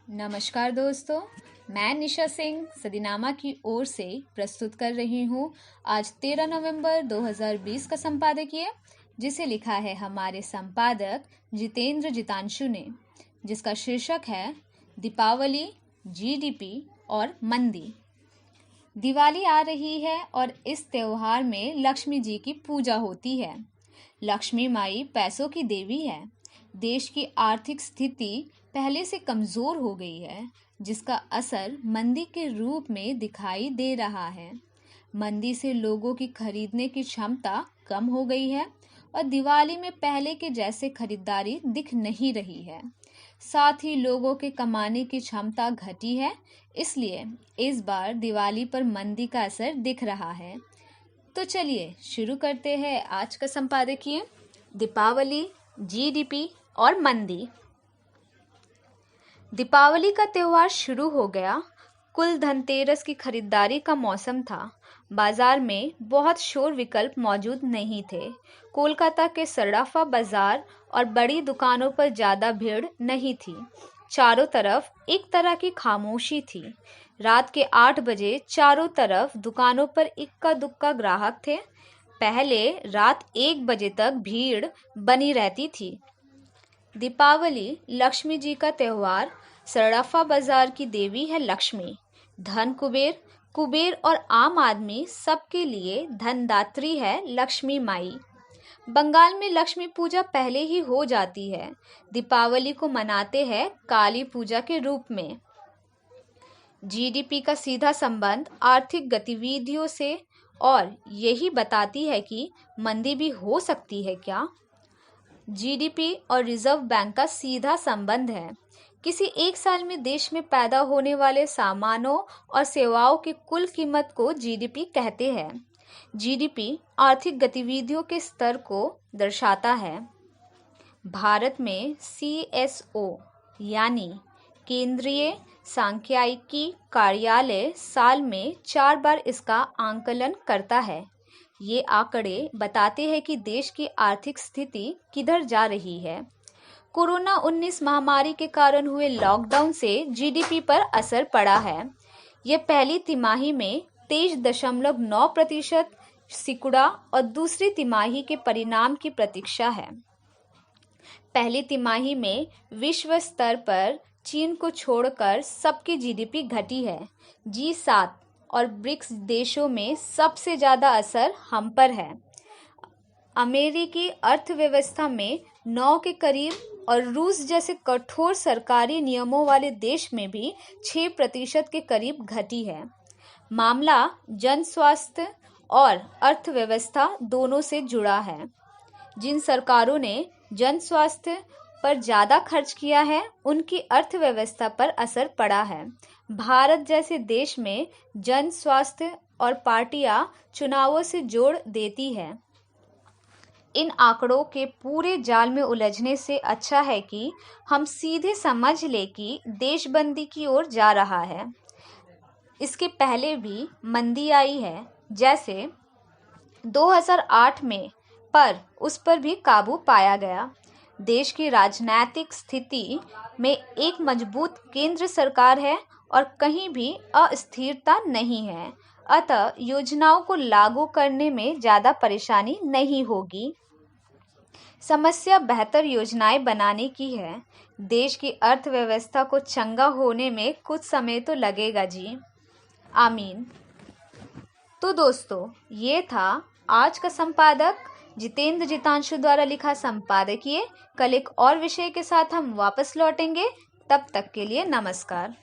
नमस्कार दोस्तों, मैं निशा सिंह सदीनामा की ओर से प्रस्तुत कर रही हूँ आज 13 नवंबर 2020 का संपादकीय, जिसे लिखा है हमारे संपादक जितेंद्र जितांशु ने, जिसका शीर्षक है दीपावली, जीडीपी और मंदी। दिवाली आ रही है और इस त्योहार में लक्ष्मी जी की पूजा होती है। लक्ष्मी माई पैसों की देवी है। देश की आर्थिक स्थिति पहले से कमजोर हो गई है, जिसका असर मंदी के रूप में दिखाई दे रहा है। मंदी से लोगों की खरीदने की क्षमता कम हो गई है और दिवाली में पहले के जैसे खरीदारी दिख नहीं रही है। साथ ही लोगों के कमाने की क्षमता घटी है, इसलिए इस बार दिवाली पर मंदी का असर दिख रहा है। तो चलिए शुरू करते हैं आज का संपादकीय दीपावली, जीडीपी और मंदी। दीपावली का त्योहार शुरू हो गया। कुल धनतेरस की खरीदारी का मौसम था। बाजार में बहुत शोर विकल्प मौजूद नहीं थे। कोलकाता के सराफा बाजार और बड़ी दुकानों पर ज्यादा भीड़ नहीं थी। चारों तरफ एक तरह की खामोशी थी। रात के 8 बजे चारों तरफ दुकानों पर इक्का दुक्का ग्राहक थे। पहले रात 1 बजे तक भीड़ बनी रहती थी। दीपावली लक्ष्मी जी का त्योहार। सराफा बाजार की देवी है लक्ष्मी। धन कुबेर और आम आदमी सबके लिए धनदात्री है लक्ष्मी माई। बंगाल में लक्ष्मी पूजा पहले ही हो जाती है। दीपावली को मनाते हैं काली पूजा के रूप में। जीडीपी का सीधा संबंध आर्थिक गतिविधियों से और यही बताती है कि मंदी भी हो सकती है क्या। जीडीपी और रिजर्व बैंक का सीधा संबंध है। किसी एक साल में देश में पैदा होने वाले सामानों और सेवाओं की कुल कीमत को जीडीपी कहते हैं। जीडीपी आर्थिक गतिविधियों के स्तर को दर्शाता है। भारत में सीएसओ यानी केंद्रीय सांख्यिकी कार्यालय साल में 4 बार इसका आंकलन करता है। ये आंकड़े बताते हैं कि देश की आर्थिक स्थिति किधर जा रही है। कोरोना 19 महामारी के कारण हुए लॉकडाउन से जीडीपी पर असर पड़ा है। यह पहली तिमाही में 23.9% सिकुड़ा और दूसरी तिमाही के परिणाम की प्रतीक्षा है। पहली तिमाही में विश्व स्तर पर चीन को छोड़कर सबकी जीडीपी घटी है। G7 और ब्रिक्स देशों में सबसे ज्यादा असर हम पर है। अमेरिकी अर्थव्यवस्था में 9 के करीब और रूस जैसे कठोर सरकारी नियमों वाले देश में भी 6% के करीब घटी है। मामला जन स्वास्थ्य और अर्थव्यवस्था दोनों से जुड़ा है। जिन सरकारों ने जन स्वास्थ्य पर ज्यादा खर्च किया है, उनकी अर्थव्यवस्था पर असर पड़ा है। भारत जैसे देश में जन स्वास्थ्य और पार्टियां चुनावों से जोड़ देती है। इन आंकड़ों के पूरे जाल में उलझने से अच्छा है कि हम सीधे समझ ले कि देश मंदी की ओर जा रहा है। इसके पहले भी मंदी आई है, जैसे 2008 में, पर उस पर भी काबू पाया गया। देश की राजनीतिक स्थिति में एक मजबूत केंद्र सरकार है और कहीं भी अस्थिरता नहीं है, अतः योजनाओं को लागू करने में ज्यादा परेशानी नहीं होगी। समस्या बेहतर योजनाएं बनाने की है। देश की अर्थव्यवस्था को चंगा होने में कुछ समय तो लगेगा जी। आमीन। तो दोस्तों, ये था आज का संपादक जितेंद्र जितांशु द्वारा लिखा संपादकीय। कल एक और विषय के साथ हम वापस लौटेंगे। तब तक के लिए नमस्कार।